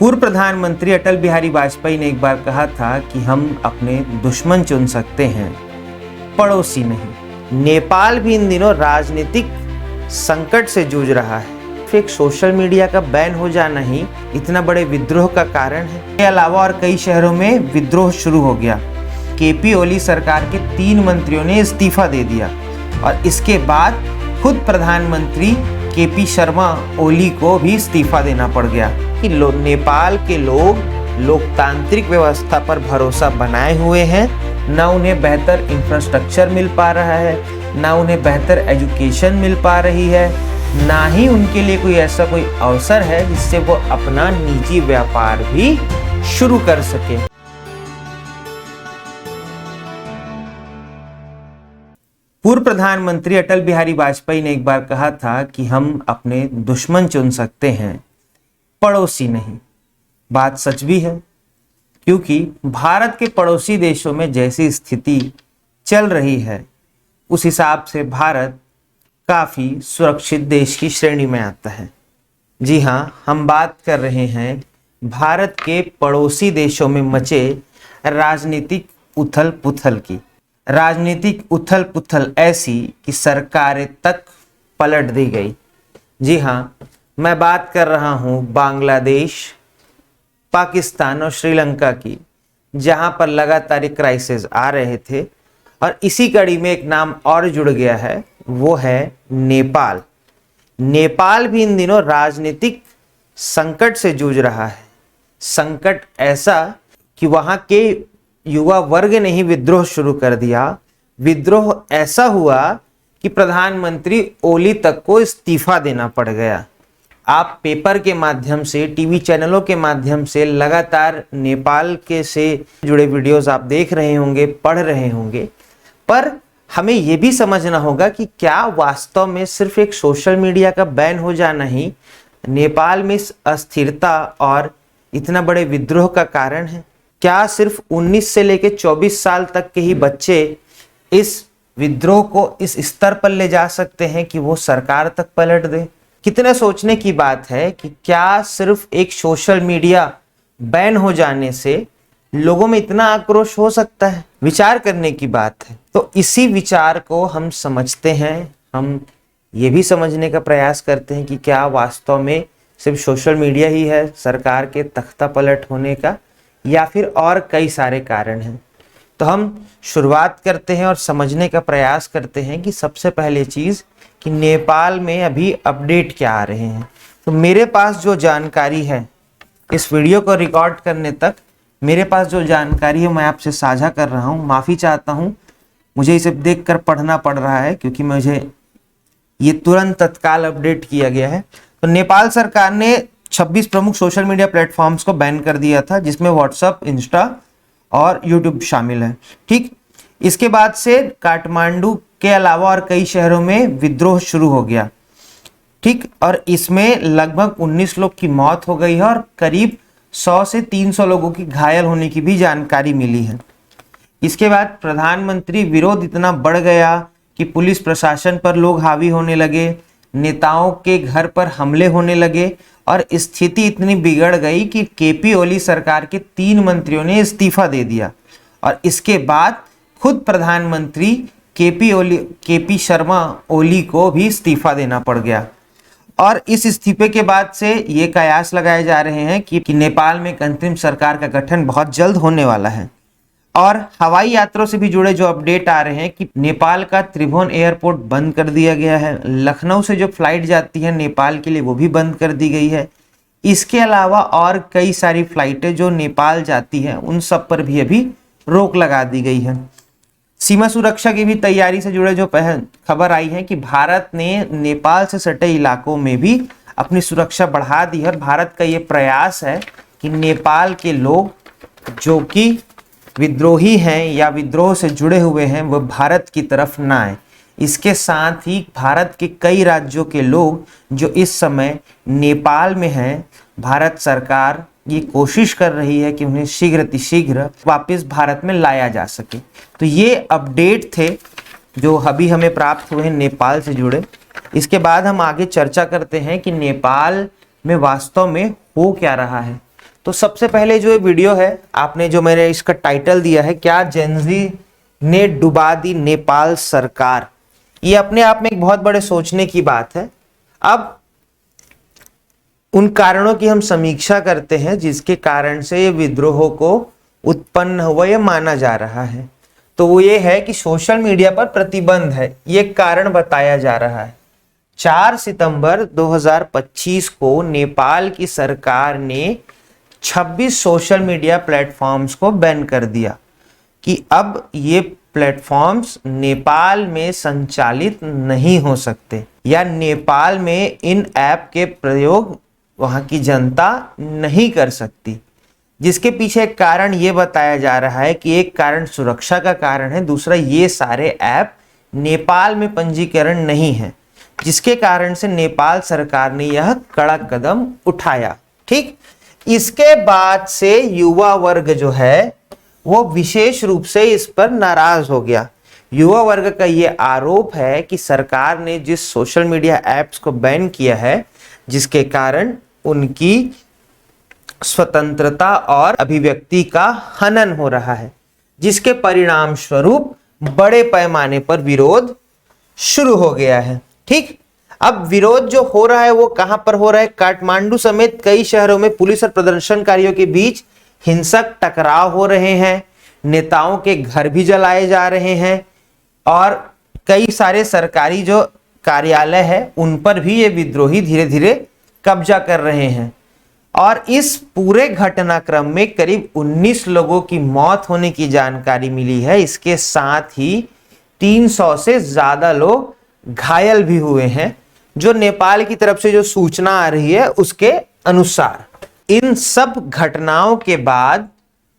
पूर्व प्रधानमंत्री अटल बिहारी वाजपेयी ने एक बार कहा था कि हम अपने दुश्मन चुन सकते हैं, पड़ोसी नहीं। नेपाल भी इन दिनों राजनीतिक संकट से जूझ रहा है। एक सोशल मीडिया का बैन हो जाना ही इतना बड़े विद्रोह का कारण है। इसके अलावा और कई शहरों में विद्रोह शुरू हो गया। केपी ओली सरकार के 3 मंत्रियों ने इस्तीफा दे दिया और इसके बाद खुद प्रधानमंत्री केपी शर्मा ओली को भी इस्तीफा देना पड़ गया कि नेपाल के लोग लोकतांत्रिक व्यवस्था पर भरोसा बनाए हुए हैं। ना उन्हें बेहतर इंफ्रास्ट्रक्चर मिल पा रहा है, ना उन्हें बेहतर एजुकेशन मिल पा रही है, ना ही उनके लिए कोई ऐसा कोई अवसर है जिससे वो अपना निजी व्यापार भी शुरू कर सके। पूर्व प्रधानमंत्री अटल बिहारी वाजपेयी ने एक बार कहा था कि हम अपने दुश्मन चुन सकते हैं, पड़ोसी नहीं। बात सच भी है, क्योंकि भारत के पड़ोसी देशों में जैसी स्थिति चल रही है उस हिसाब से भारत काफी सुरक्षित देश की श्रेणी में आता है। जी हाँ, हम बात कर रहे हैं भारत के पड़ोसी देशों में मचे राजनीतिक उथल पुथल की। राजनीतिक उथल पुथल ऐसी कि सरकारें तक पलट दी गई। जी हाँ, मैं बात कर रहा हूँ बांग्लादेश, पाकिस्तान और श्रीलंका की, जहां पर लगातार क्राइसिस आ रहे थे। और इसी कड़ी में एक नाम और जुड़ गया है, वो है नेपाल। नेपाल भी इन दिनों राजनीतिक संकट से जूझ रहा है। संकट ऐसा कि वहां के युवा वर्ग ने ही विद्रोह शुरू कर दिया। विद्रोह ऐसा हुआ कि प्रधानमंत्री ओली तक को इस्तीफा देना पड़ गया। आप पेपर के माध्यम से, टीवी चैनलों के माध्यम से लगातार नेपाल के से जुड़े वीडियोस आप देख रहे होंगे, पढ़ रहे होंगे। पर हमें यह भी समझना होगा कि क्या वास्तव में सिर्फ एक सोशल मीडिया का बैन हो जाना ही नेपाल में इस अस्थिरता और इतना बड़े विद्रोह का कारण है? क्या सिर्फ 19 से लेकर 24 साल तक के ही बच्चे इस विद्रोह को इस स्तर पर ले जा सकते हैं कि वो सरकार तक पलट दे? कितने सोचने की बात है कि क्या सिर्फ एक सोशल मीडिया बैन हो जाने से लोगों में इतना आक्रोश हो सकता है? विचार करने की बात है। तो इसी विचार को हम समझते हैं, हम ये भी समझने का प्रयास करते हैं कि क्या वास्तव में सिर्फ सोशल मीडिया ही है सरकार के तख्ता पलट होने का, या फिर और कई सारे कारण हैं। तो हम शुरुआत करते हैं और समझने का प्रयास करते हैं कि सबसे पहले चीज़ कि नेपाल में अभी अपडेट क्या आ रहे हैं। तो मेरे पास जो जानकारी है, इस वीडियो को रिकॉर्ड करने तक मेरे पास जो जानकारी है मैं आपसे साझा कर रहा हूँ। माफ़ी चाहता हूँ, मुझे इसे देखकर पढ़ना पड़ रहा है क्योंकि मुझे ये तुरंत तत्काल अपडेट किया गया है। तो नेपाल सरकार ने 26 प्रमुख सोशल मीडिया प्लेटफॉर्म्स को बैन कर दिया था, जिसमें व्हाट्सएप, इंस्टा और यूट्यूब शामिल है। ठीक, इसके बाद से काठमांडू के अलावा और कई शहरों में विद्रोह शुरू हो गया। ठीक, और इसमें लगभग 19 लोग की मौत हो गई है और करीब 100 से 300 लोगों की घायल होने की भी जानकारी मिली है। इसके बाद प्रधानमंत्री विरोध इतना बढ़ गया कि पुलिस प्रशासन पर लोग हावी होने लगे, नेताओं के घर पर हमले होने लगे और स्थिति इतनी बिगड़ गई कि केपी ओली सरकार के 3 मंत्रियों ने इस्तीफा दे दिया और इसके बाद खुद प्रधानमंत्री केपी शर्मा ओली को भी इस्तीफा देना पड़ गया। और इस इस्तीफे के बाद से ये कयास लगाए जा रहे हैं कि नेपाल में एक अंतरिम सरकार का गठन बहुत जल्द होने वाला है। और हवाई यात्रा से भी जुड़े जो अपडेट आ रहे हैं कि नेपाल का त्रिभुवन एयरपोर्ट बंद कर दिया गया है। लखनऊ से जो फ्लाइट जाती है नेपाल के लिए वो भी बंद कर दी गई है। इसके अलावा और कई सारी फ्लाइटें जो नेपाल जाती हैं उन सब पर भी अभी रोक लगा दी गई है। सीमा सुरक्षा की भी तैयारी से जुड़े जो खबर आई है कि भारत ने नेपाल से सटे इलाकों में भी अपनी सुरक्षा बढ़ा दी है। और भारत का ये प्रयास है कि नेपाल के लोग जो कि विद्रोही हैं या विद्रोह से जुड़े हुए हैं वह भारत की तरफ ना आए। इसके साथ ही भारत के कई राज्यों के लोग जो इस समय नेपाल में हैं, भारत सरकार ये कोशिश कर रही है कि उन्हें शीघ्र वापस भारत में लाया जा सके। तो ये अपडेट थे जो अभी हमें प्राप्त हुए हैं नेपाल से जुड़े। इसके बाद हम आगे चर्चा करते हैं कि नेपाल में वास्तव में हो क्या रहा है। तो सबसे पहले जो ये वीडियो है, आपने जो मैंने इसका टाइटल दिया है, क्या जेनजी ने डुबा दी नेपाल सरकार, ये अपने आप में एक बहुत बड़े सोचने की बात है। अब उन कारणों की हम समीक्षा करते हैं जिसके कारण से ये विद्रोह को उत्पन्न हुआ ये माना जा रहा है। तो वो ये है कि सोशल मीडिया पर प्रतिबंध है, ये कारण बताया जा रहा है। 4 सितंबर 2025 को नेपाल की सरकार ने 26 सोशल मीडिया प्लेटफॉर्म्स को बैन कर दिया कि अब ये प्लेटफॉर्म्स नेपाल में संचालित नहीं हो सकते, या नेपाल में इन ऐप के प्रयोग वहां की जनता नहीं कर सकती। जिसके पीछे एक कारण ये बताया जा रहा है कि एक कारण सुरक्षा का कारण है, दूसरा ये सारे ऐप नेपाल में पंजीकरण नहीं है, जिसके कारण से नेपाल सरकार ने यह कड़ा कदम उठाया। ठीक, इसके बाद से युवा वर्ग जो है वो विशेष रूप से इस पर नाराज हो गया। युवा वर्ग का ये आरोप है कि सरकार ने जिस सोशल मीडिया ऐप्स को बैन किया है, जिसके कारण उनकी स्वतंत्रता और अभिव्यक्ति का हनन हो रहा है, जिसके परिणाम स्वरूप बड़े पैमाने पर विरोध शुरू हो गया है। ठीक, अब विरोध जो हो रहा है वो कहां पर हो रहा है? काठमांडू समेत कई शहरों में पुलिस और प्रदर्शनकारियों के बीच हिंसक टकराव हो रहे हैं, नेताओं के घर भी जलाए जा रहे हैं और कई सारे सरकारी जो कार्यालय है उन पर भी ये विद्रोही धीरे धीरे कब्जा कर रहे हैं। और इस पूरे घटनाक्रम में करीब 19 लोगों की मौत होने की जानकारी मिली है। इसके साथ ही 300 से ज्यादा लोग घायल भी हुए हैं, जो नेपाल की तरफ से जो सूचना आ रही है उसके अनुसार। इन सब घटनाओं के बाद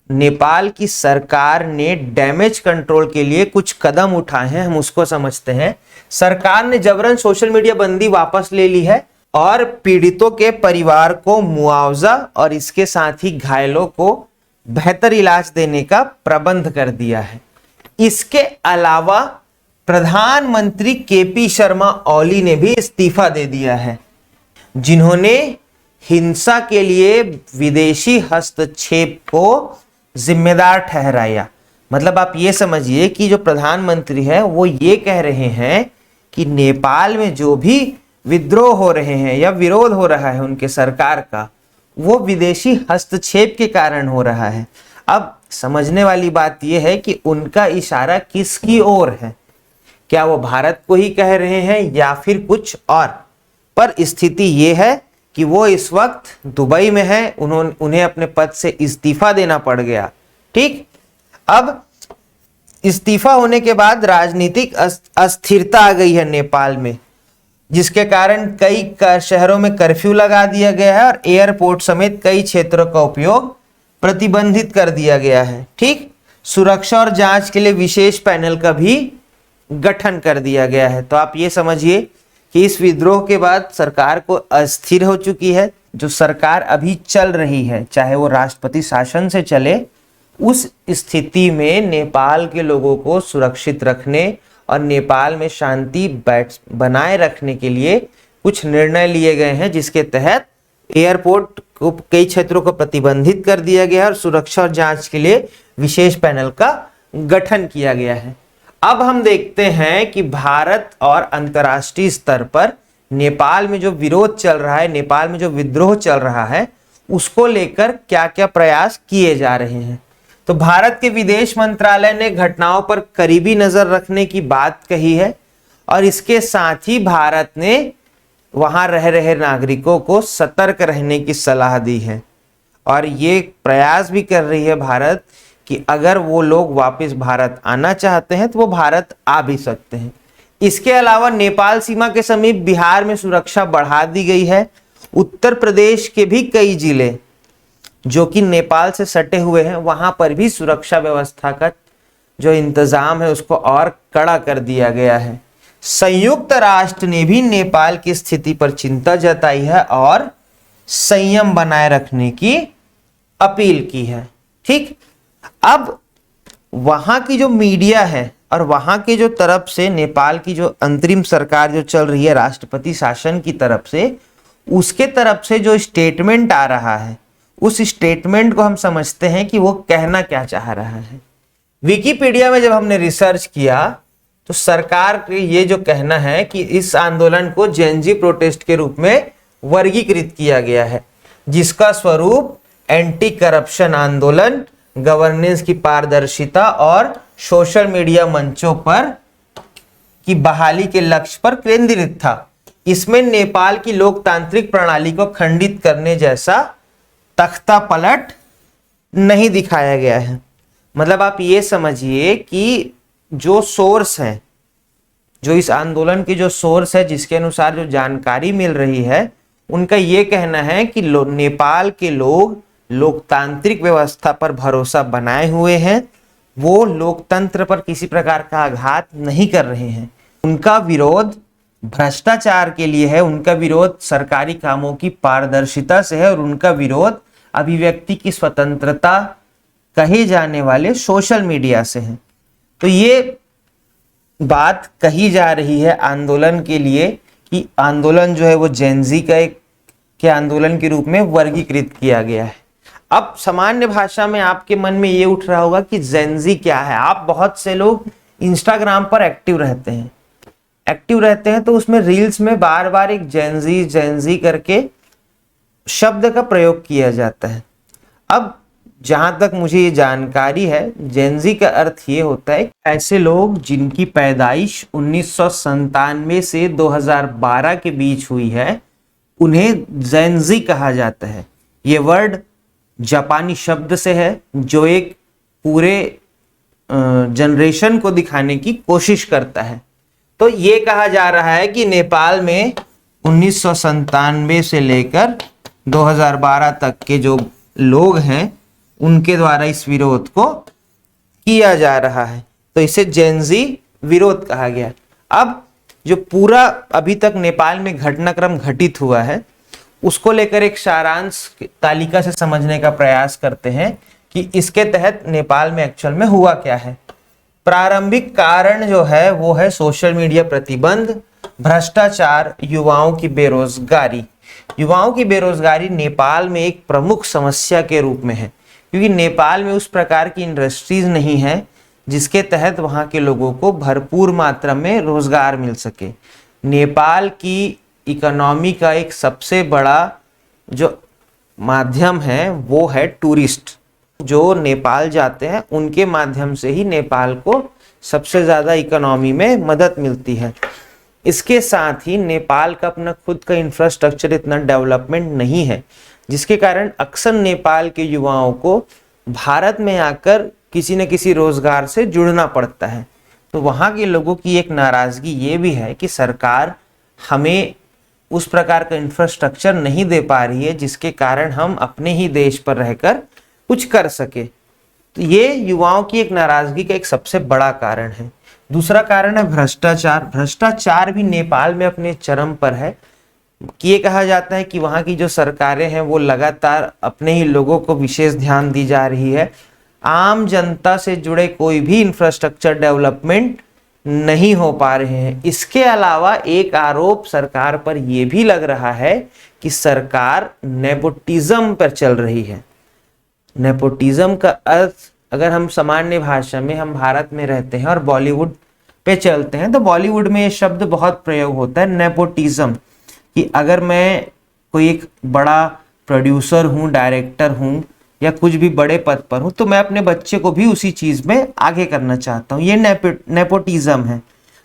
नेपाल की सरकार ने डैमेज कंट्रोल के लिए कुछ कदम उठाए हैं, हम उसको समझते हैं। सरकार ने जबरन सोशल मीडिया बंदी वापस ले ली है और पीड़ितों के परिवार को मुआवजा और इसके साथ ही घायलों को बेहतर इलाज देने का प्रबंध कर दिया है। इसके अलावा प्रधानमंत्री केपी शर्मा ओली ने भी इस्तीफा दे दिया है, जिन्होंने हिंसा के लिए विदेशी हस्तक्षेप को जिम्मेदार ठहराया। मतलब आप ये समझिए कि जो प्रधानमंत्री है वो ये कह रहे हैं कि नेपाल में जो भी विद्रोह हो रहे हैं या विरोध हो रहा है उनके सरकार का, वो विदेशी हस्तक्षेप के कारण हो रहा है। अब समझने वाली बात यह है कि उनका इशारा किसकी ओर है, क्या वो भारत को ही कह रहे हैं या फिर कुछ और। पर स्थिति ये है कि वो इस वक्त दुबई में है, उन्हें अपने पद से इस्तीफा देना पड़ गया। ठीक, अब इस्तीफा होने के बाद राजनीतिक अस्थिरता आ गई है नेपाल में, जिसके कारण कई शहरों में कर्फ्यू लगा दिया गया है और एयरपोर्ट समेत कई क्षेत्रों का उपयोग प्रतिबंधित कर दिया गया है। ठीक, सुरक्षा और जांच के लिए विशेष पैनल का भी गठन कर दिया गया है। तो आप ये समझिए कि इस विद्रोह के बाद सरकार को अस्थिर हो चुकी है। जो सरकार अभी चल रही है, चाहे वो राष्ट्रपति शासन से चले, उस स्थिति में नेपाल के लोगों को सुरक्षित रखने और नेपाल में शांति बनाए रखने के लिए कुछ निर्णय लिए गए हैं, जिसके तहत एयरपोर्ट को कई क्षेत्रों को प्रतिबंधित कर दिया गया है और सुरक्षा और जांच के लिए विशेष पैनल का गठन किया गया है। अब हम देखते हैं कि भारत और अंतर्राष्ट्रीय स्तर पर नेपाल में जो विरोध चल रहा है, नेपाल में जो विद्रोह चल रहा है, उसको लेकर क्या क्या प्रयास किए जा रहे हैं। तो भारत के विदेश मंत्रालय ने घटनाओं पर करीबी नजर रखने की बात कही है और इसके साथ ही भारत ने वहां रह रहे नागरिकों को सतर्क रहने की सलाह दी है और ये प्रयास भी कर रही है भारत कि अगर वो लोग वापस भारत आना चाहते हैं तो वो भारत आ भी सकते हैं। इसके अलावा नेपाल सीमा के समीप बिहार में सुरक्षा बढ़ा दी गई है। उत्तर प्रदेश के भी कई जिले जो कि नेपाल से सटे हुए हैं, वहां पर भी सुरक्षा व्यवस्था का जो इंतजाम है उसको और कड़ा कर दिया गया है। संयुक्त राष्ट्र ने भी नेपाल की स्थिति पर चिंता जताई है और संयम बनाए रखने की अपील की है। ठीक, अब वहां की जो मीडिया है और वहां की जो तरफ से नेपाल की जो अंतरिम सरकार जो चल रही है राष्ट्रपति शासन की तरफ से, उसके तरफ से जो स्टेटमेंट आ रहा है उस स्टेटमेंट को हम समझते हैं कि वो कहना क्या चाह रहा है। विकिपीडिया में जब हमने रिसर्च किया तो सरकार के ये जो कहना है कि इस आंदोलन को जेनजी प्रोटेस्ट के रूप में वर्गीकृत किया गया है, जिसका स्वरूप एंटी करप्शन आंदोलन, गवर्नेंस की पारदर्शिता और सोशल मीडिया मंचों पर की बहाली के लक्ष्य पर केंद्रित था। इसमें नेपाल की लोकतांत्रिक प्रणाली को खंडित करने जैसा तख्ता पलट नहीं दिखाया गया है। मतलब आप ये समझिए कि जो सोर्स है, जो इस आंदोलन की जो सोर्स है, जिसके अनुसार जो जानकारी मिल रही है, उनका ये कहना है कि नेपाल के लोग लोकतांत्रिक व्यवस्था पर भरोसा बनाए हुए हैं, वो लोकतंत्र पर किसी प्रकार का आघात नहीं कर रहे हैं। उनका विरोध भ्रष्टाचार के लिए है, उनका विरोध सरकारी कामों की पारदर्शिता से है और उनका विरोध अभिव्यक्ति की स्वतंत्रता कहे जाने वाले सोशल मीडिया से है। तो ये बात कही जा रही है आंदोलन के लिए कि आंदोलन जो है वो जेनजी का एक के आंदोलन के रूप में वर्गीकृत किया गया है। अब सामान्य भाषा में आपके मन में ये उठ रहा होगा कि जेनजी क्या है। आप बहुत से लोग इंस्टाग्राम पर एक्टिव रहते हैं तो उसमें रील्स में बार बार एक जेनजी करके शब्द का प्रयोग किया जाता है। अब जहां तक मुझे ये जानकारी है, जेनजी का अर्थ ये होता है ऐसे लोग जिनकी पैदाइश 1997 से 2012 के बीच हुई है, उन्हें जेनजी कहा जाता है। ये वर्ड जापानी शब्द से है जो एक पूरे जनरेशन को दिखाने की कोशिश करता है। तो ये कहा जा रहा है कि नेपाल में 1997 से लेकर 2012 तक के जो लोग हैं उनके द्वारा इस विरोध को किया जा रहा है, तो इसे जेनजी विरोध कहा गया। अब जो पूरा अभी तक नेपाल में घटनाक्रम घटित हुआ है उसको लेकर एक सारांश तालिका से समझने का प्रयास करते हैं कि इसके तहत नेपाल में एक्चुअल में हुआ क्या है। प्रारंभिक कारण जो है वो है सोशल मीडिया प्रतिबंध, भ्रष्टाचार, युवाओं की बेरोजगारी। युवाओं की बेरोजगारी नेपाल में एक प्रमुख समस्या के रूप में है, क्योंकि नेपाल में उस प्रकार की इंडस्ट्रीज नहीं है जिसके तहत वहाँ के लोगों को भरपूर मात्रा में रोजगार मिल सके। नेपाल की इकोनॉमी का एक सबसे बड़ा जो माध्यम है वो है टूरिस्ट। जो नेपाल जाते हैं उनके माध्यम से ही नेपाल को सबसे ज़्यादा इकोनॉमी में मदद मिलती है। इसके साथ ही नेपाल का अपना खुद का इंफ्रास्ट्रक्चर इतना डेवलपमेंट नहीं है, जिसके कारण अक्सर नेपाल के युवाओं को भारत में आकर किसी न किसी रोजगार से जुड़ना पड़ता है। तो वहाँ के लोगों की एक नाराज़गी ये भी है कि सरकार हमें उस प्रकार का इंफ्रास्ट्रक्चर नहीं दे पा रही है जिसके कारण हम अपने ही देश पर रहकर कुछ कर सके। तो ये युवाओं की एक नाराज़गी का एक सबसे बड़ा कारण है। दूसरा कारण है भ्रष्टाचार। भ्रष्टाचार भी नेपाल में अपने चरम पर है कि ये कहा जाता है कि वहाँ की जो सरकारें हैं वो लगातार अपने ही लोगों को विशेष ध्यान दी जा रही है। आम जनता से जुड़े कोई भी इंफ्रास्ट्रक्चर डेवलपमेंट नहीं हो पा रहे हैं। इसके अलावा एक आरोप सरकार पर यह भी लग रहा है कि सरकार नेपोटिज्म पर चल रही है। नेपोटिज्म का अर्थ अगर हम सामान्य भाषा में, हम भारत में रहते हैं और बॉलीवुड पे चलते हैं तो बॉलीवुड में ये शब्द बहुत प्रयोग होता है नेपोटिज्म, कि अगर मैं कोई एक बड़ा प्रोड्यूसर हूँ, डायरेक्टर हूँ या कुछ भी बड़े पद पर हूँ तो मैं अपने बच्चे को भी उसी चीज़ में आगे करना चाहता हूँ। ये नेपोटिज्म है।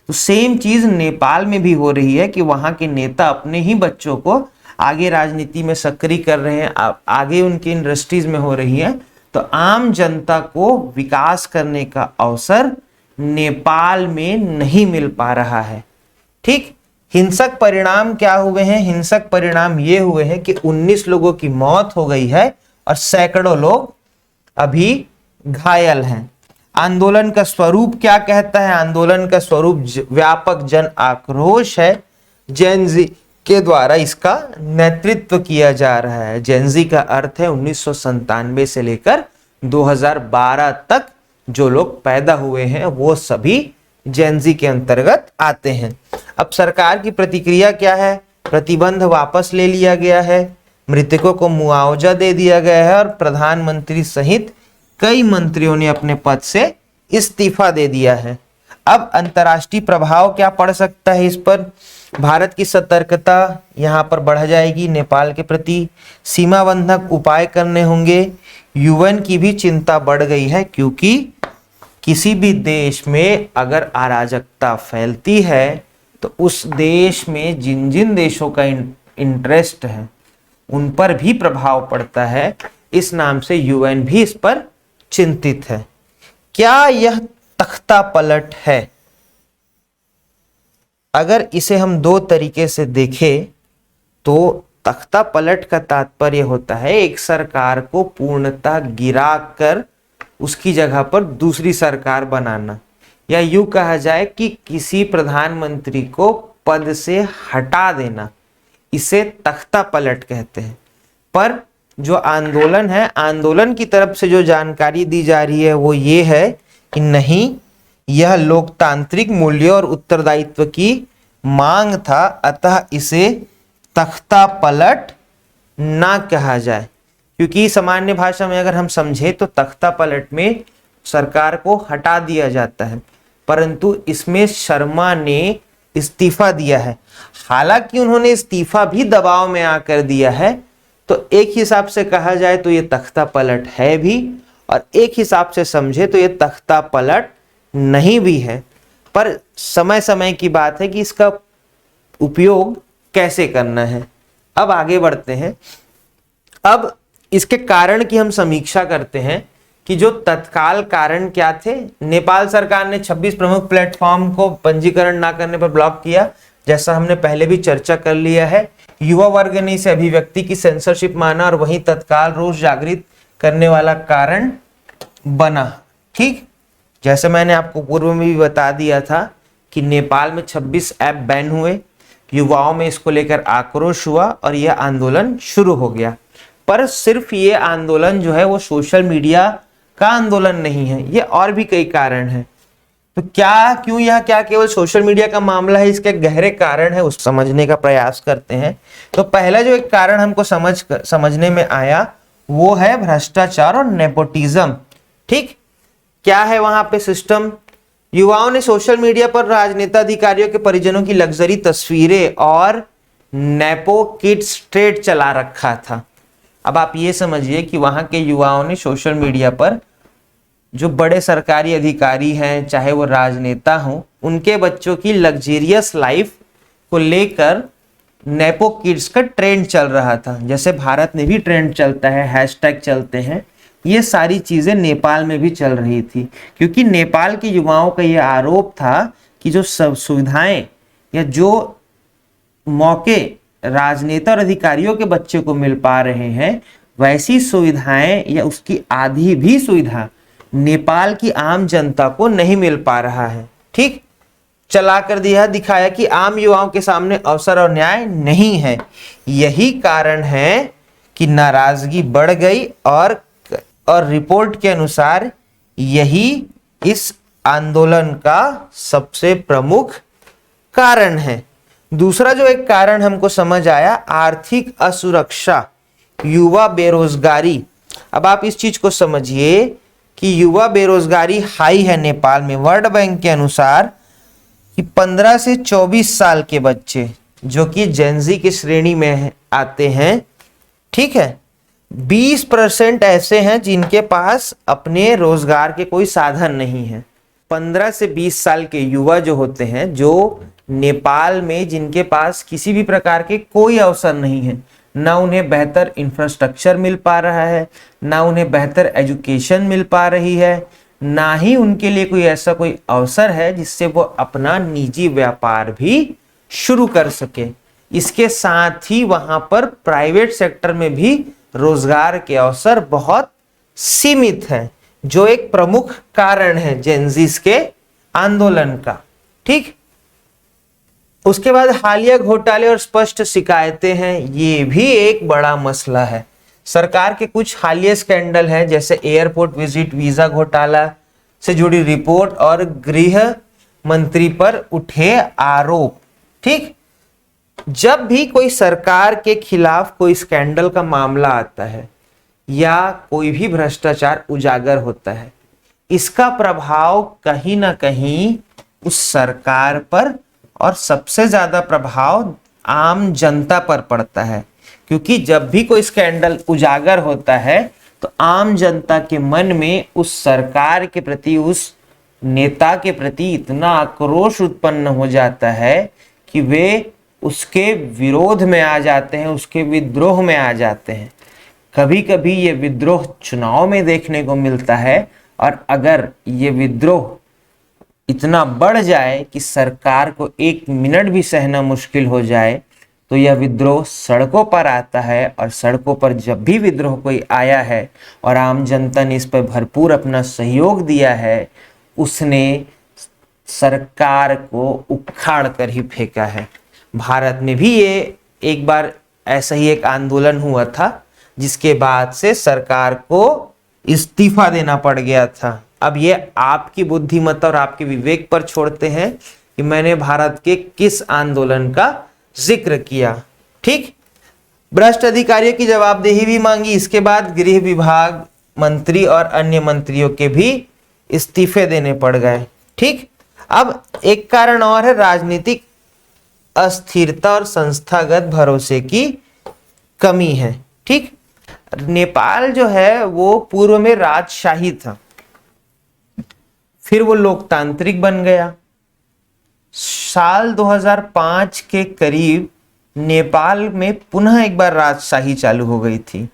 तो सेम चीज़ नेपाल में भी हो रही है कि वहाँ के नेता अपने ही बच्चों को आगे राजनीति में सक्रिय कर रहे हैं, आगे उनकी इंडस्ट्रीज में हो रही है। तो आम जनता को विकास करने का अवसर नेपाल में नहीं मिल पा रहा है। ठीक, हिंसक परिणाम क्या हुए हैं? हिंसक परिणाम ये हुए हैं कि 19 लोगों की मौत हो गई है और सैकड़ों लोग अभी घायल हैं। आंदोलन का स्वरूप क्या कहता है? आंदोलन का स्वरूप व्यापक जन आक्रोश है। जेनजी के द्वारा इसका नेतृत्व किया जा रहा है। जेनजी का अर्थ है 1997 से लेकर 2012 तक जो लोग पैदा हुए हैं वो सभी जेनजी के अंतर्गत आते हैं। अब सरकार की प्रतिक्रिया क्या है? प्रतिबंध वापस ले लिया गया है, मृतकों को मुआवजा दे दिया गया है और प्रधानमंत्री सहित कई मंत्रियों ने अपने पद से इस्तीफा दे दिया है। अब अंतर्राष्ट्रीय प्रभाव क्या पड़ सकता है इस पर? भारत की सतर्कता यहाँ पर बढ़ जाएगी, नेपाल के प्रति सीमा बंधक उपाय करने होंगे। यूएन की भी चिंता बढ़ गई है, क्योंकि किसी भी देश में अगर अराजकता फैलती है तो उस देश में जिन जिन देशों का इंटरेस्ट है उन पर भी प्रभाव पड़ता है। इस नाम से यूएन भी इस पर चिंतित है। क्या यह तख्ता पलट है? अगर इसे हम दो तरीके से देखें तो तख्ता पलट का तात्पर्य होता है एक सरकार को पूर्णतः गिरा कर उसकी जगह पर दूसरी सरकार बनाना, या यूं कहा जाए कि किसी प्रधानमंत्री को पद से हटा देना, इसे तख्ता पलट कहते हैं। पर जो आंदोलन है, आंदोलन की तरफ से जो जानकारी दी जा रही है वो ये है कि नहीं, यह लोकतांत्रिक मूल्यों और उत्तरदायित्व की मांग था, अतः इसे तख्ता पलट ना कहा जाए। क्योंकि सामान्य भाषा में अगर हम समझे तो तख्ता पलट में सरकार को हटा दिया जाता है, परंतु इसमें शर्मा ने इस्तीफा दिया है। हालांकि उन्होंने इस्तीफा भी दबाव में आकर दिया है, तो एक हिसाब से कहा जाए तो ये तख्ता पलट है भी, और एक हिसाब से समझे तो ये तख्ता पलट नहीं भी है। पर समय समय की बात है कि इसका उपयोग कैसे करना है। अब आगे बढ़ते हैं। अब इसके कारण की हम समीक्षा करते हैं कि जो तत्काल कारण क्या थे। नेपाल सरकार ने 26 प्रमुख प्लेटफॉर्म को पंजीकरण ना करने पर ब्लॉक किया, जैसा हमने पहले भी चर्चा कर लिया है। युवा वर्ग ने इसे अभिव्यक्ति की सेंसरशिप माना और वहीं तत्काल रोष जागृत करने वाला कारण बना। ठीक, जैसे मैंने आपको पूर्व में भी बता दिया था कि नेपाल में 26 ऐप बैन हुए, युवाओं में इसको लेकर आक्रोश हुआ और यह आंदोलन शुरू हो गया। पर सिर्फ ये आंदोलन जो है वो सोशल मीडिया का आंदोलन नहीं है, ये और भी कई कारण हैं। तो क्यों यह केवल सोशल मीडिया का मामला है, इसके गहरे कारण है, उस समझने का प्रयास करते हैं। तो पहला जो एक कारण हमको समझने में आया वो है भ्रष्टाचार और नेपोटिज्म। ठीक, क्या है वहां पे सिस्टम? युवाओं ने सोशल मीडिया पर राजनेता अधिकारियों के परिजनों की लग्जरी तस्वीरें और नेपो किड्स ट्रेड चला रखा था। अब आप ये समझिए कि वहां के युवाओं ने सोशल मीडिया पर जो बड़े सरकारी अधिकारी हैं, चाहे वो राजनेता हों, उनके बच्चों की लग्जरियस लाइफ को लेकर नेपो किड्स का ट्रेंड चल रहा था। जैसे भारत में भी ट्रेंड चलता है, हैशटैग चलते हैं, ये सारी चीजें नेपाल में भी चल रही थी। क्योंकि नेपाल के युवाओं का यह आरोप था कि जो सब सुविधाएं या जो मौके राजनेता और अधिकारियों के बच्चे को मिल पा रहे हैं, वैसी सुविधाएं या उसकी आधी भी सुविधा नेपाल की आम जनता को नहीं मिल पा रहा है। ठीक, चला कर दिखाया कि आम युवाओं के सामने अवसर और न्याय नहीं है। यही कारण है कि नाराजगी बढ़ गई और रिपोर्ट के अनुसार यही इस आंदोलन का सबसे प्रमुख कारण है। दूसरा जो एक कारण हमको समझ आया, आर्थिक असुरक्षा, युवा बेरोजगारी। अब आप इस चीज को समझिए कि युवा बेरोजगारी हाई है नेपाल में। वर्ल्ड बैंक के अनुसार कि 15 से 24 साल के बच्चे जो कि जेनजी की श्रेणी में आते हैं, ठीक है, 20% ऐसे हैं जिनके पास अपने रोजगार के कोई साधन नहीं है। 15 से 20 साल के युवा जो होते हैं, जो नेपाल में जिनके पास किसी भी प्रकार के कोई अवसर नहीं है, ना उन्हें बेहतर इंफ्रास्ट्रक्चर मिल पा रहा है, ना उन्हें बेहतर एजुकेशन मिल पा रही है, ना ही उनके लिए कोई ऐसा कोई अवसर है जिससे वो अपना निजी व्यापार भी शुरू कर सके। इसके साथ ही वहां पर प्राइवेट सेक्टर में भी रोजगार के अवसर बहुत सीमित हैं, जो एक प्रमुख कारण है जेनजीस के आंदोलन का। ठीक, उसके बाद हालिया घोटाले और स्पष्ट शिकायतें हैं, ये भी एक बड़ा मसला है। सरकार के कुछ हालिया स्कैंडल हैं, जैसे एयरपोर्ट विजिट वीजा घोटाला से जुड़ी रिपोर्ट और गृह मंत्री पर उठे आरोप। ठीक, जब भी कोई सरकार के खिलाफ कोई स्कैंडल का मामला आता है या कोई भी भ्रष्टाचार उजागर होता है, इसका प्रभाव कहीं ना कहीं उस सरकार पर और सबसे ज्यादा प्रभाव आम जनता पर पड़ता है। क्योंकि जब भी कोई स्कैंडल उजागर होता है तो आम जनता के मन में उस सरकार के प्रति, उस नेता के प्रति इतना आक्रोश उत्पन्न हो जाता है कि वे उसके विरोध में आ जाते हैं, उसके विद्रोह में आ जाते हैं। कभी कभी ये विद्रोह चुनाव में देखने को मिलता है, और अगर ये विद्रोह इतना बढ़ जाए कि सरकार को एक मिनट भी सहना मुश्किल हो जाए, तो यह विद्रोह सड़कों पर आता है। और सड़कों पर जब भी विद्रोह कोई आया है और आम जनता ने इस पर भरपूर अपना सहयोग दिया है, उसने सरकार को उखाड़ कर ही फेंका है। भारत में भी ये एक बार ऐसा ही एक आंदोलन हुआ था, जिसके बाद से सरकार को इस्तीफा देना पड़ गया था। अब ये आपकी बुद्धिमत्ता और आपके विवेक पर छोड़ते हैं कि मैंने भारत के किस आंदोलन का जिक्र किया। ठीक, भ्रष्ट अधिकारियों की जवाबदेही भी मांगी। इसके बाद गृह विभाग मंत्री और अन्य मंत्रियों के भी इस्तीफे देने पड़ गए। ठीक, अब एक कारण और है, राजनीतिक अस्थिरता और संस्थागत भरोसे की कमी है। ठीक, नेपाल जो है वो पूर्व में राजशाही था, फिर वो लोकतांत्रिक बन गया। साल 2005 के करीब नेपाल में पुनः एक बार राजशाही चालू हो गई थी।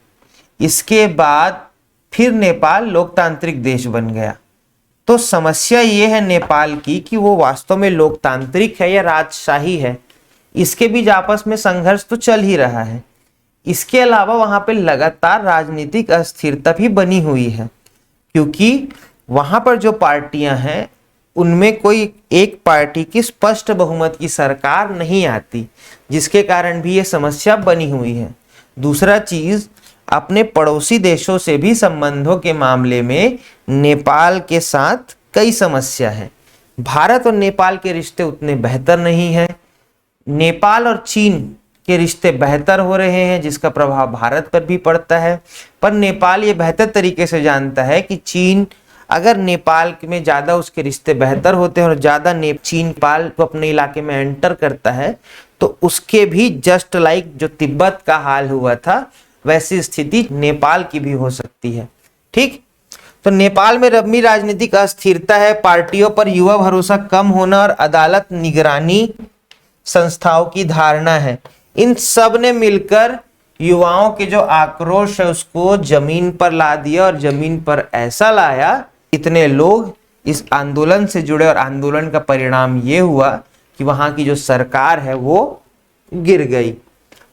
इसके बाद फिर नेपाल लोकतांत्रिक देश बन गया। तो समस्या ये है नेपाल की कि वो वास्तव में लोकतांत्रिक है या राजशाही है, इसके बीच आपस में संघर्ष तो चल ही रहा है। इसके अलावा वहां पे लगातार राजनीतिक अस्थिरता भी बनी हुई है, क्योंकि वहां पर जो पार्टियां हैं उनमें कोई एक पार्टी की स्पष्ट बहुमत की सरकार नहीं आती, जिसके कारण भी ये समस्या बनी हुई है। दूसरा चीज, अपने पड़ोसी देशों से भी संबंधों के मामले में नेपाल के साथ कई समस्या है। भारत और नेपाल के रिश्ते उतने बेहतर नहीं हैं। नेपाल और चीन के रिश्ते बेहतर हो रहे हैं, जिसका प्रभाव भारत पर भी पड़ता है। पर नेपाल ये बेहतर तरीके से जानता है कि चीन अगर नेपाल में ज्यादा उसके रिश्ते बेहतर होते हैं और ज्यादा चीन नेपाल को अपने इलाके में एंटर करता है, तो उसके भी जस्ट लाइक जो तिब्बत का हाल हुआ था, वैसी स्थिति नेपाल की भी हो सकती है। ठीक, तो नेपाल में रबी राजनीतिक अस्थिरता है, पार्टियों पर युवा भरोसा कम होना और अदालत निगरानी संस्थाओं की धारणा है। इन सब ने मिलकर युवाओं के जो आक्रोश है उसको जमीन पर ला दिया, और जमीन पर ऐसा लाया, इतने लोग इस आंदोलन से जुड़े, और आंदोलन का परिणाम ये हुआ कि वहां की जो सरकार है वो गिर गई।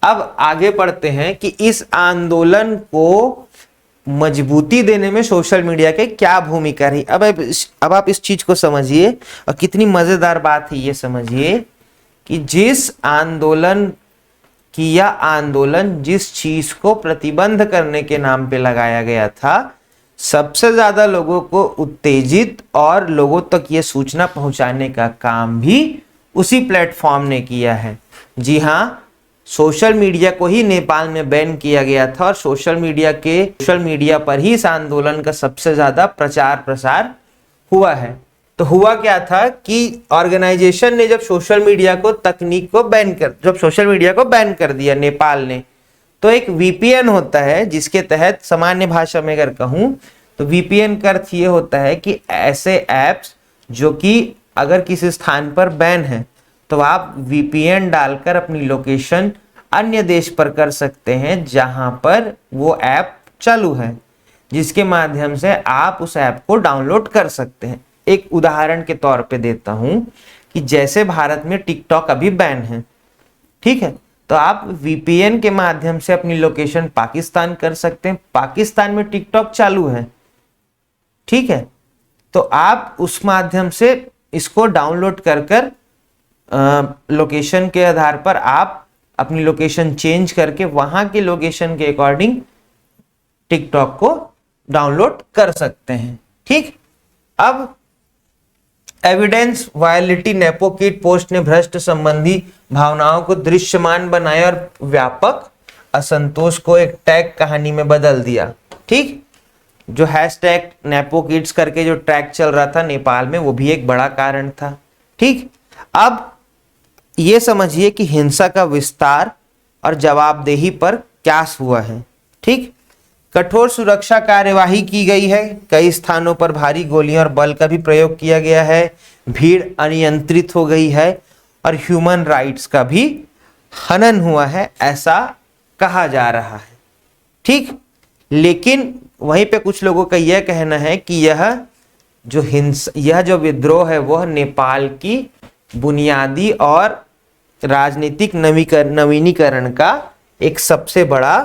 अब आगे बढ़ते हैं कि इस आंदोलन को मजबूती देने में सोशल मीडिया के क्या भूमिका रही। अब आप इस चीज को समझिए, और कितनी मजेदार बात है ये समझिए कि जिस आंदोलन जिस चीज को प्रतिबंध करने के नाम पे लगाया गया था, सबसे ज्यादा लोगों को उत्तेजित और लोगों तक ये सूचना पहुंचाने का काम भी उसी प्लेटफॉर्म ने किया है। जी हाँ, सोशल मीडिया को ही नेपाल में बैन किया गया था, और सोशल मीडिया पर ही इस आंदोलन का सबसे ज्यादा प्रचार प्रसार हुआ है। तो हुआ क्या था कि ऑर्गेनाइजेशन ने जब सोशल मीडिया को बैन कर दिया नेपाल ने, तो एक वीपीएन होता है जिसके तहत, सामान्य भाषा में अगर कहूं तो वीपीएन का अर्थ ये होता है कि ऐसे एप्स जो कि अगर किसी स्थान पर बैन है, तो आप वीपीएन डालकर अपनी लोकेशन अन्य देश पर कर सकते हैं जहां पर वो ऐप चालू है, जिसके माध्यम से आप उस ऐप को डाउनलोड कर सकते हैं। एक उदाहरण के तौर पे देता हूं कि जैसे भारत में टिकटॉक अभी बैन है, ठीक है, तो आप वीपीएन के माध्यम से अपनी लोकेशन पाकिस्तान कर सकते हैं। पाकिस्तान में टिकटॉक चालू है, ठीक है, तो आप उस माध्यम से इसको डाउनलोड कर लोकेशन के आधार पर आप अपनी लोकेशन चेंज करके वहां के लोकेशन के अकॉर्डिंग टिकटॉक को डाउनलोड कर सकते हैं। ठीक, अब एविडेंस वायलिटी नेपोकिट पोस्ट ने भ्रष्ट संबंधी भावनाओं को दृश्यमान बनाया और व्यापक असंतोष को एक टैग कहानी में बदल दिया। ठीक, जो हैशटैग नेपोकिड्स करके जो ट्रैक चल रहा था नेपाल में, वो भी एक बड़ा कारण था। ठीक, अब ये समझिए कि हिंसा का विस्तार और जवाबदेही पर क्या हुआ है। ठीक, कठोर सुरक्षा कार्यवाही की गई है, कई स्थानों पर भारी गोलियां और बल का भी प्रयोग किया गया है, भीड़ अनियंत्रित हो गई है और ह्यूमन राइट्स का भी हनन हुआ है, ऐसा कहा जा रहा है। ठीक, लेकिन वहीं पे कुछ लोगों का यह कहना है कि यह जो विद्रोह है वह नेपाल की बुनियादी और राजनीतिक नवीनीकरण का एक सबसे बड़ा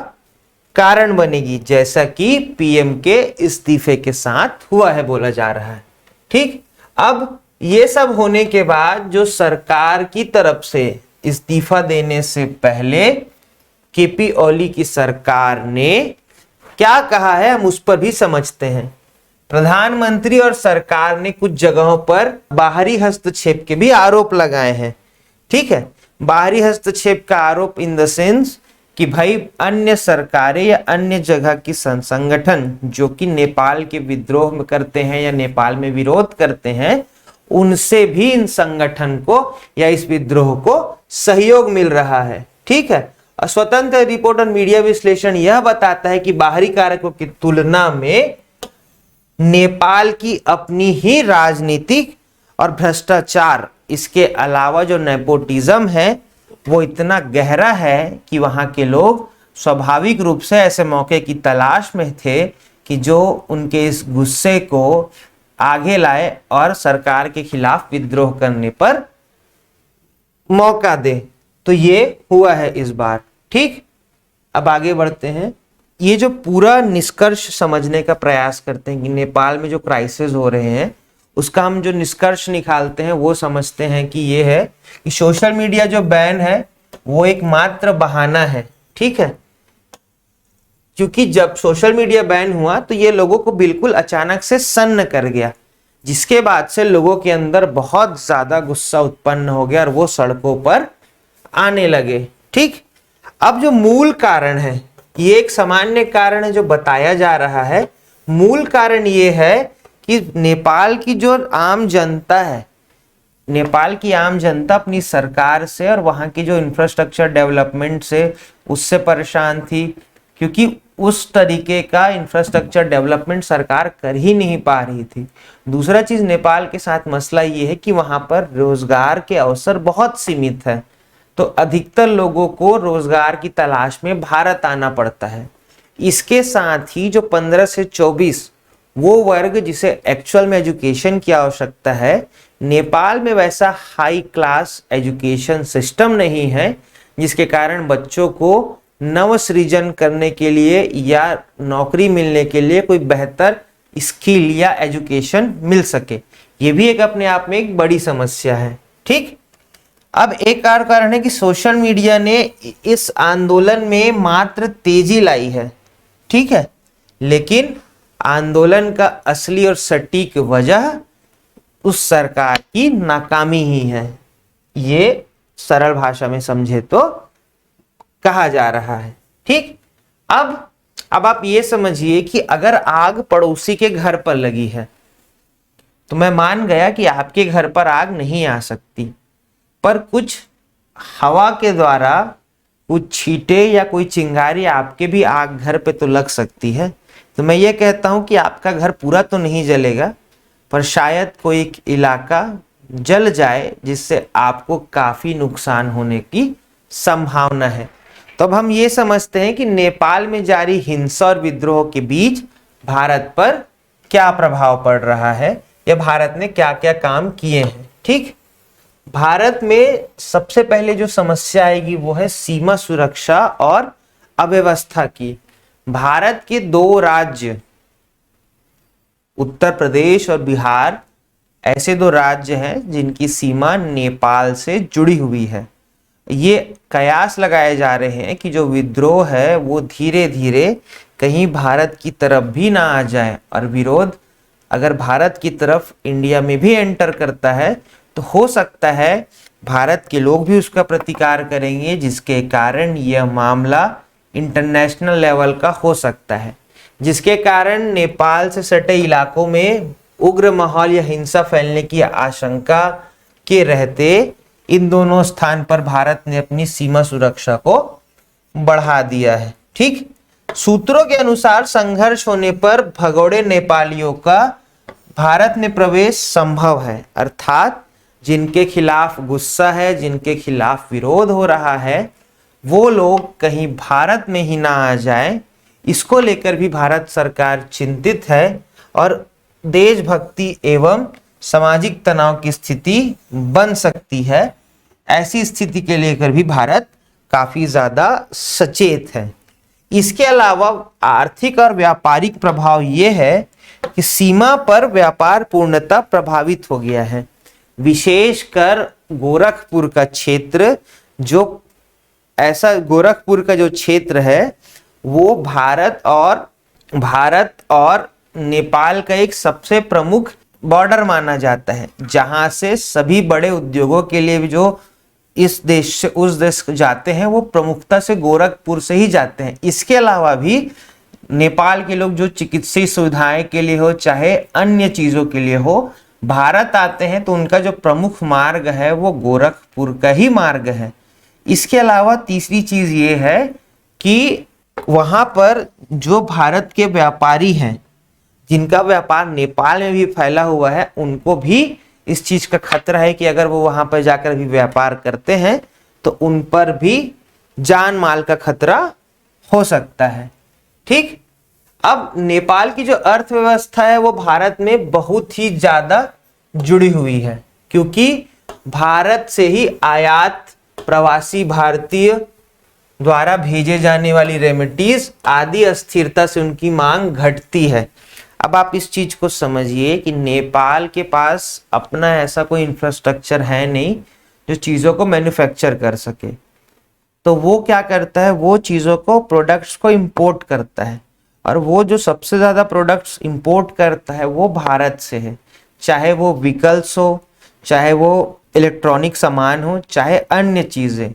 कारण बनेगी, जैसा कि पीएम के इस्तीफे के साथ हुआ है, बोला जा रहा है। ठीक, अब ये सब होने के बाद जो सरकार की तरफ से इस्तीफा देने से पहले केपी ओली की सरकार ने क्या कहा है, हम उस पर भी समझते हैं। प्रधानमंत्री और सरकार ने कुछ जगहों पर बाहरी हस्तक्षेप के भी आरोप लगाए हैं। ठीक है, बाहरी हस्तक्षेप का आरोप इन द सेंस कि भाई अन्य सरकारें या अन्य जगह की संगठन जो कि नेपाल के विद्रोह में करते हैं या नेपाल में विरोध करते हैं, उनसे भी इन संगठन को या इस विद्रोह को सहयोग मिल रहा है। ठीक है, स्वतंत्र रिपोर्ट और मीडिया विश्लेषण यह बताता है कि बाहरी कारकों की तुलना में नेपाल की अपनी ही राजनीतिक और भ्रष्टाचार, इसके अलावा जो नेपोटिज्म है वो इतना गहरा है कि वहां के लोग स्वाभाविक रूप से ऐसे मौके की तलाश में थे कि जो उनके इस गुस्से को आगे लाए और सरकार के खिलाफ विद्रोह करने पर मौका दे। तो ये हुआ है इस बार। ठीक, अब आगे बढ़ते हैं। ये जो पूरा निष्कर्ष समझने का प्रयास करते हैं कि नेपाल में जो क्राइसिस हो रहे हैं, उसका हम जो निष्कर्ष निकालते हैं वो समझते हैं कि ये है कि सोशल मीडिया जो बैन है वो एक मात्र बहाना है। ठीक है, क्योंकि जब सोशल मीडिया बैन हुआ तो ये लोगों को बिल्कुल अचानक से सन्न कर गया, जिसके बाद से लोगों के अंदर बहुत ज्यादा गुस्सा उत्पन्न हो गया और वो सड़कों पर आने लगे। ठीक, अब जो मूल कारण है, ये एक सामान्य कारण है जो बताया जा रहा है। मूल कारण ये है कि नेपाल की जो आम जनता है, नेपाल की आम जनता अपनी सरकार से और वहां की जो इंफ्रास्ट्रक्चर डेवलपमेंट से उससे परेशान थी, क्योंकि उस तरीके का इंफ्रास्ट्रक्चर डेवलपमेंट सरकार कर ही नहीं पा रही थी। दूसरा चीज, नेपाल के साथ मसला ये है कि वहां पर रोजगार के अवसर बहुत सीमित है, तो अधिकतर लोगों को रोजगार की तलाश में भारत आना पड़ता है। इसके साथ ही जो 15 से 24 वो वर्ग जिसे एक्चुअल में एजुकेशन की आवश्यकता है, नेपाल में वैसा हाई क्लास एजुकेशन सिस्टम नहीं है जिसके कारण बच्चों को नव सृजन करने के लिए या नौकरी मिलने के लिए कोई बेहतर स्किल या एजुकेशन मिल सके। ये भी एक अपने आप में एक बड़ी समस्या है। ठीक, अब एक और कारण है कि सोशल मीडिया ने इस आंदोलन में मात्र तेजी लाई है। ठीक है, लेकिन आंदोलन का असली और सटीक वजह उस सरकार की नाकामी ही है, ये सरल भाषा में समझे तो कहा जा रहा है। ठीक, अब आप ये समझिए कि अगर आग पड़ोसी के घर पर लगी है तो मैं मान गया कि आपके घर पर आग नहीं आ सकती, पर कुछ हवा के द्वारा कुछ छींटे या कोई चिंगारी आपके भी आग घर पे तो लग सकती है। तो मैं ये कहता हूं कि आपका घर पूरा तो नहीं जलेगा, पर शायद कोई एक इलाका जल जाए जिससे आपको काफी नुकसान होने की संभावना है। तो अब हम ये समझते हैं कि नेपाल में जारी हिंसा और विद्रोह के बीच भारत पर क्या प्रभाव पड़ रहा है या भारत ने क्या क्या काम किए हैं। ठीक, भारत में सबसे पहले जो समस्या आएगी वो है सीमा सुरक्षा और अव्यवस्था की। भारत के दो राज्य उत्तर प्रदेश और बिहार ऐसे दो राज्य हैं जिनकी सीमा नेपाल से जुड़ी हुई है। ये कयास लगाए जा रहे हैं कि जो विद्रोह है वो धीरे धीरे कहीं भारत की तरफ भी ना आ जाए और विरोध अगर भारत की तरफ इंडिया में भी एंटर करता है तो हो सकता है भारत के लोग भी उसका प्रतिकार करेंगे, जिसके कारण यह मामला इंटरनेशनल लेवल का हो सकता है, जिसके कारण नेपाल से सटे इलाकों में उग्र माहौल या हिंसा फैलने की आशंका के रहते इन दोनों स्थान पर भारत ने अपनी सीमा सुरक्षा को बढ़ा दिया है। ठीक, सूत्रों के अनुसार संघर्ष होने पर भगोड़े नेपालियों का भारत में प्रवेश संभव है, अर्थात जिनके खिलाफ गुस्सा है, जिनके खिलाफ विरोध हो रहा है, वो लोग कहीं भारत में ही ना आ जाए, इसको लेकर भी भारत सरकार चिंतित है और देशभक्ति एवं सामाजिक तनाव की स्थिति बन सकती है। ऐसी स्थिति के लेकर भी भारत काफी ज्यादा सचेत है। इसके अलावा आर्थिक और व्यापारिक प्रभाव ये है कि सीमा पर व्यापार पूर्णतः प्रभावित हो गया है। विशेषकर गोरखपुर का क्षेत्र, जो ऐसा गोरखपुर का जो क्षेत्र है वो भारत और नेपाल का एक सबसे प्रमुख बॉर्डर माना जाता है, जहां से सभी बड़े उद्योगों के लिए भी जो इस देश से उस देश जाते हैं वो प्रमुखता से गोरखपुर से ही जाते हैं। इसके अलावा भी नेपाल के लोग जो चिकित्सीय सुविधाएं के लिए हो चाहे अन्य चीजों के लिए हो भारत आते हैं, तो उनका जो प्रमुख मार्ग है वो गोरखपुर का ही मार्ग है। इसके अलावा तीसरी चीज ये है कि वहां पर जो भारत के व्यापारी हैं, जिनका व्यापार नेपाल में भी फैला हुआ है, उनको भी इस चीज का खतरा है कि अगर वो वहां पर जाकर भी व्यापार करते हैं तो उन पर भी जान माल का खतरा हो सकता है। ठीक, अब नेपाल की जो अर्थव्यवस्था है वो भारत में बहुत ही ज्यादा जुड़ी हुई है, क्योंकि भारत से ही आयात, प्रवासी भारतीय द्वारा भेजे जाने वाली रेमिटीज आदि अस्थिरता से उनकी मांग घटती है। अब आप इस चीज को समझिए कि नेपाल के पास अपना ऐसा कोई इंफ्रास्ट्रक्चर है नहीं जो चीजों को मैन्युफैक्चर कर सके, तो वो क्या करता है, वो चीजों को, प्रोडक्ट्स को इंपोर्ट करता है, और वो जो सबसे ज्यादा प्रोडक्ट्स इंपोर्ट करता है वो भारत से है, चाहे वो व्हीकल्स हो, चाहे वो इलेक्ट्रॉनिक सामान हो, चाहे अन्य चीजें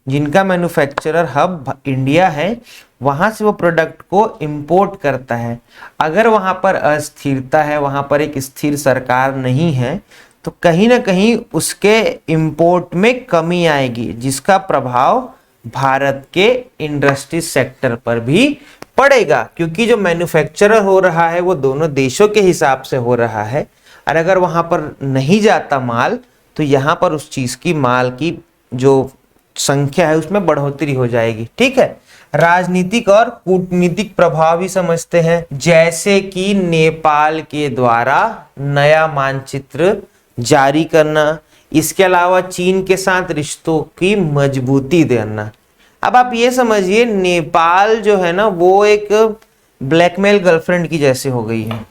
जिनका मैन्युफैक्चरर हब इंडिया है, वहां से वो प्रोडक्ट को इंपोर्ट करता है। अगर वहां पर अस्थिरता है, वहां पर एक स्थिर सरकार नहीं है, तो कहीं ना कहीं उसके इंपोर्ट में कमी आएगी, जिसका प्रभाव भारत के इंडस्ट्री सेक्टर पर भी पड़ेगा, क्योंकि जो मैन्युफैक्चरर हो रहा है वो दोनों देशों के हिसाब से हो रहा है, और अगर वहां पर नहीं जाता माल तो यहाँ पर उस चीज की माल की जो संख्या है उसमें बढ़ोतरी हो जाएगी। ठीक है, राजनीतिक और कूटनीतिक प्रभाव भी समझते हैं, जैसे कि नेपाल के द्वारा नया मानचित्र जारी करना, इसके अलावा चीन के साथ रिश्तों की मजबूती देना। अब आप ये समझिए, नेपाल जो है ना वो एक ब्लैकमेल गर्लफ्रेंड की जैसे हो गई है,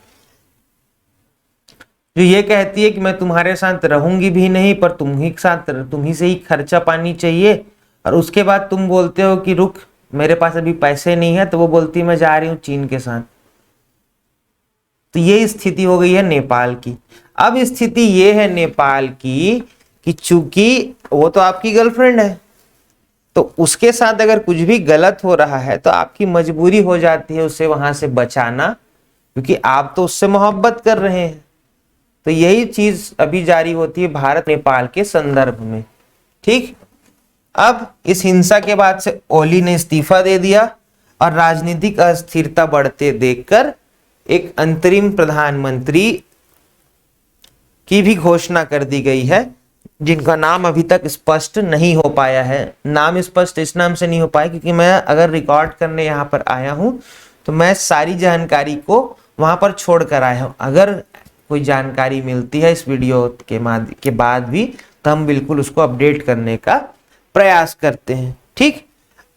जो ये कहती है कि मैं तुम्हारे साथ रहूंगी भी नहीं, पर तुम ही से ही खर्चा पानी चाहिए, और उसके बाद तुम बोलते हो कि रुक मेरे पास अभी पैसे नहीं है, तो वो बोलती है मैं जा रही हूं चीन के साथ। तो ये स्थिति हो गई है नेपाल की। अब स्थिति ये है नेपाल की कि चूंकि वो तो आपकी गर्लफ्रेंड है, तो उसके साथ अगर कुछ भी गलत हो रहा है तो आपकी मजबूरी हो जाती है उसे वहां से बचाना, क्योंकि आप तो उससे मोहब्बत कर रहे हैं। तो यही चीज अभी जारी होती है भारत नेपाल के संदर्भ में। ठीक, अब इस हिंसा के बाद से ओली ने इस्तीफा दे दिया और राजनीतिक अस्थिरता बढ़ते देखकर एक अंतरिम प्रधानमंत्री की भी घोषणा कर दी गई है, जिनका नाम अभी तक स्पष्ट नहीं हो पाया है। नाम स्पष्ट इस नाम से नहीं हो पाया क्योंकि मैं अगर रिकॉर्ड करने यहाँ पर आया हूँ तो मैं सारी जानकारी को वहां पर छोड़ कर आया हूँ। अगर कोई जानकारी मिलती है इस वीडियो के बाद भी तो हम बिल्कुल उसको अपडेट करने का प्रयास करते हैं। ठीक,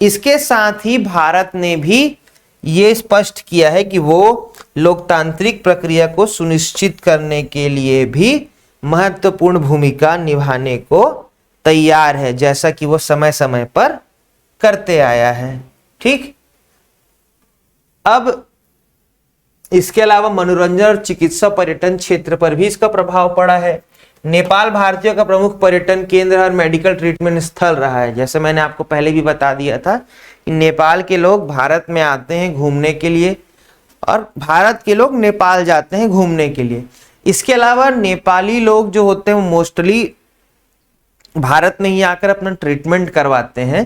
इसके साथ ही भारत ने भी ये स्पष्ट किया है कि वो लोकतांत्रिक प्रक्रिया को सुनिश्चित करने के लिए भी महत्वपूर्ण भूमिका निभाने को तैयार है, जैसा कि वो समय समय पर करते आया है। ठीक, अब इसके अलावा मनोरंजन और चिकित्सा पर्यटन क्षेत्र पर भी इसका प्रभाव पड़ा है। नेपाल भारतीयों का प्रमुख पर्यटन केंद्र और मेडिकल ट्रीटमेंट स्थल रहा है। जैसे मैंने आपको पहले भी बता दिया था कि नेपाल के लोग भारत में आते हैं घूमने के लिए और भारत के लोग नेपाल जाते हैं घूमने के लिए। इसके अलावा नेपाली लोग जो होते हैं वो मोस्टली भारत में ही आकर अपना ट्रीटमेंट करवाते हैं।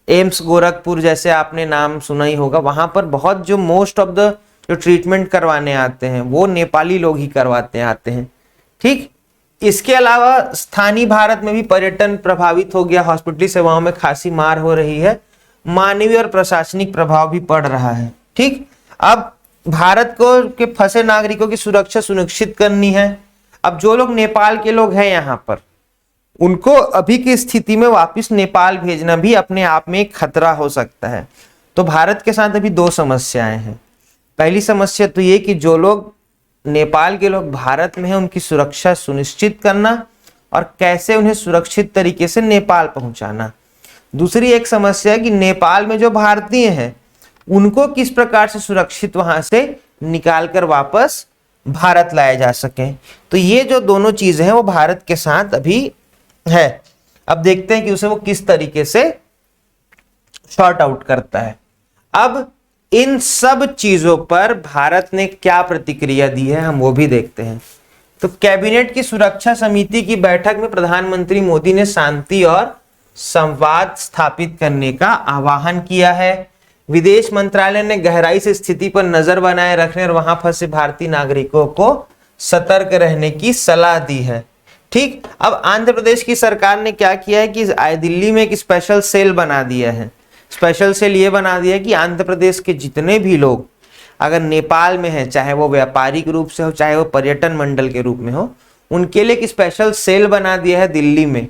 एम्स गोरखपुर जैसे आपने नाम सुना ही होगा, वहां पर बहुत जो मोस्ट ऑफ द जो ट्रीटमेंट करवाने आते हैं वो नेपाली लोग ही करवाते आते हैं। ठीक, इसके अलावा स्थानीय भारत में भी पर्यटन प्रभावित हो गया, हॉस्पिटल सेवाओं में खासी मार हो रही है, मानवीय और प्रशासनिक प्रभाव भी पड़ रहा है। ठीक, अब भारत को के फंसे नागरिकों की सुरक्षा सुनिश्चित करनी है। अब जो लोग नेपाल के लोग हैं यहाँ पर, उनको अभी की स्थिति में वापस नेपाल भेजना भी अपने आप में एक खतरा हो सकता है। तो भारत के साथ अभी दो समस्याएं हैं। पहली समस्या तो ये कि जो लोग नेपाल के लोग भारत में हैं उनकी सुरक्षा सुनिश्चित करना और कैसे उन्हें सुरक्षित तरीके से नेपाल पहुंचाना। दूसरी एक समस्या है कि नेपाल में जो भारतीय हैं उनको किस प्रकार से सुरक्षित वहां से निकाल कर वापस भारत लाया जा सके। तो ये जो दोनों चीजें हैं वो भारत के साथ अभी है। अब देखते हैं कि उसे वो किस तरीके से शॉर्ट आउट करता है। अब इन सब चीजों पर भारत ने क्या प्रतिक्रिया दी है हम वो भी देखते हैं। तो कैबिनेट की सुरक्षा समिति की बैठक में प्रधानमंत्री मोदी ने शांति और संवाद स्थापित करने का आह्वान किया है। विदेश मंत्रालय ने गहराई से स्थिति पर नजर बनाए रखने और वहां फंसे भारतीय नागरिकों को सतर्क रहने की सलाह दी है। ठीक, अब आंध्र प्रदेश की सरकार ने क्या किया है कि दिल्ली में एक स्पेशल सेल बना दिया है। स्पेशल सेल ये बना दिया है कि आंध्र प्रदेश के जितने भी लोग अगर नेपाल में हैं, चाहे वो व्यापारिक रूप से हो चाहे वो पर्यटन मंडल के रूप में हो, उनके लिए एक स्पेशल सेल बना दिया है दिल्ली में।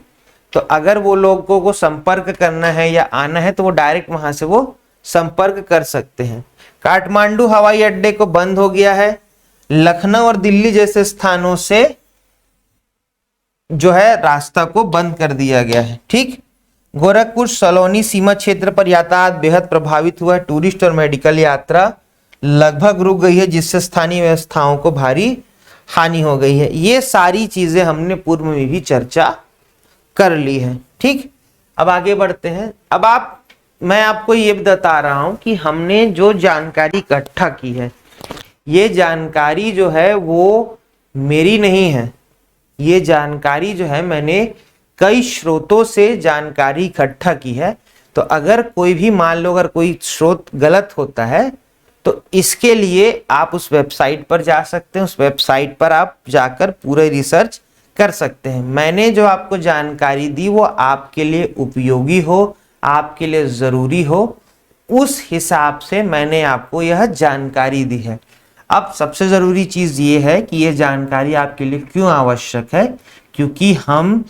तो अगर वो लोगों को संपर्क करना है या आना है तो वो डायरेक्ट वहां से वो संपर्क कर सकते हैं। काठमांडू हवाई अड्डे को बंद हो गया है। लखनऊ और दिल्ली जैसे स्थानों से जो है रास्ता को बंद कर दिया गया है। ठीक, गोरखपुर सलोनी सीमा क्षेत्र पर यातायात बेहद प्रभावित हुआ है। टूरिस्ट और मेडिकल यात्रा लगभग रुक गई है, जिससे स्थानीय व्यवस्थाओं को भारी हानि हो गई है। ये सारी चीजें हमने पूर्व में भी चर्चा कर ली है। ठीक, अब आगे बढ़ते हैं। अब मैं आपको ये बता रहा हूं कि हमने जो जानकारी इकट्ठा की है, ये जानकारी जो है वो मेरी नहीं है। ये जानकारी जो है मैंने कई स्रोतों से जानकारी इकट्ठा की है। तो अगर कोई भी मान लो अगर कोई स्रोत गलत होता है तो इसके लिए आप उस वेबसाइट पर जा सकते हैं। उस वेबसाइट पर आप जाकर पूरे रिसर्च कर सकते हैं। मैंने जो आपको जानकारी दी वो आपके लिए उपयोगी हो, आपके लिए जरूरी हो, उस हिसाब से मैंने आपको यह जानकारी दी है। अब सबसे जरूरी चीज ये है कि यह जानकारी आपके लिए क्यों आवश्यक है, क्योंकि हम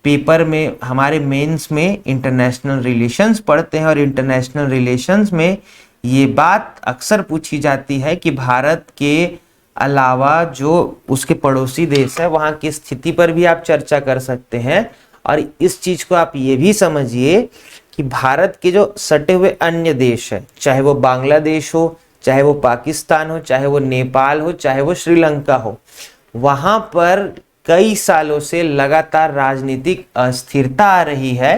पेपर में हमारे मेंस में इंटरनेशनल रिलेशंस पढ़ते हैं और इंटरनेशनल रिलेशंस में ये बात अक्सर पूछी जाती है कि भारत के अलावा जो उसके पड़ोसी देश है वहाँ की स्थिति पर भी आप चर्चा कर सकते हैं। और इस चीज को आप ये भी समझिए कि भारत के जो सटे हुए अन्य देश है, चाहे वो बांग्लादेश हो, चाहे वो पाकिस्तान हो, चाहे वो नेपाल हो, चाहे वो श्रीलंका हो, वहां पर कई सालों से लगातार राजनीतिक अस्थिरता आ रही है।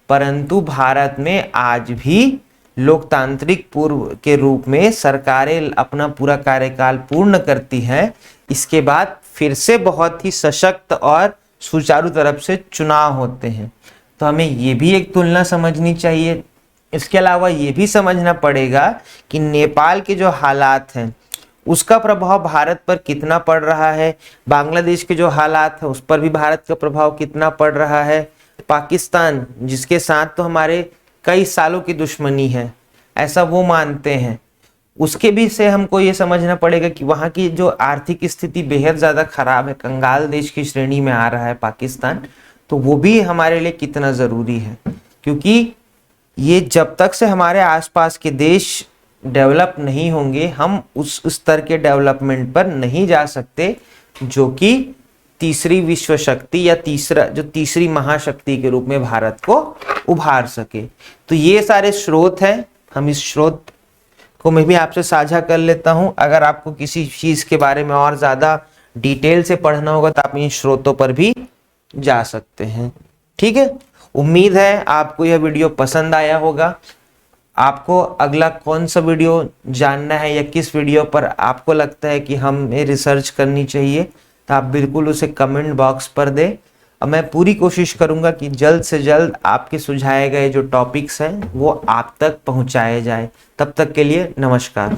परंतु भारत में आज भी लोकतांत्रिक पूर्व के रूप में सरकारें अपना पूरा कार्यकाल पूर्ण करती हैं। इसके बाद फिर से बहुत ही सशक्त और सुचारू तरफ से चुनाव होते हैं। तो हमें ये भी एक तुलना समझनी चाहिए। इसके अलावा ये भी समझना पड़ेगा कि नेपाल के जो हालात हैं उसका प्रभाव भारत पर कितना पड़ रहा है, बांग्लादेश के जो हालात है उस पर भी भारत का प्रभाव कितना पड़ रहा है, पाकिस्तान जिसके साथ तो हमारे कई सालों की दुश्मनी है ऐसा वो मानते हैं, उसके भी से हमको ये समझना पड़ेगा कि वहाँ की जो आर्थिक स्थिति बेहद ज़्यादा खराब है, कंगाल देश की श्रेणी में आ रहा है पाकिस्तान, तो वो भी हमारे लिए कितना ज़रूरी है। क्योंकि ये जब तक से हमारे आसपास के देश डेवलप नहीं होंगे हम उस स्तर के डेवलपमेंट पर नहीं जा सकते जो कि तीसरी विश्व शक्ति या तीसरी महाशक्ति के रूप में भारत को उभार सके। तो ये सारे स्रोत हैं, हम इस स्रोत को मैं भी आपसे साझा कर लेता हूं। अगर आपको किसी चीज के बारे में और ज्यादा डिटेल से पढ़ना होगा तो आप इन स्रोतों पर भी जा सकते हैं। ठीक है, उम्मीद है आपको यह वीडियो पसंद आया होगा। आपको अगला कौन सा वीडियो जानना है या किस वीडियो पर आपको लगता है कि हमें रिसर्च करनी चाहिए, तो आप बिल्कुल उसे कमेंट बॉक्स पर दें और मैं पूरी कोशिश करूंगा कि जल्द से जल्द आपके सुझाए गए जो टॉपिक्स हैं वो आप तक पहुंचाए जाए। तब तक के लिए नमस्कार।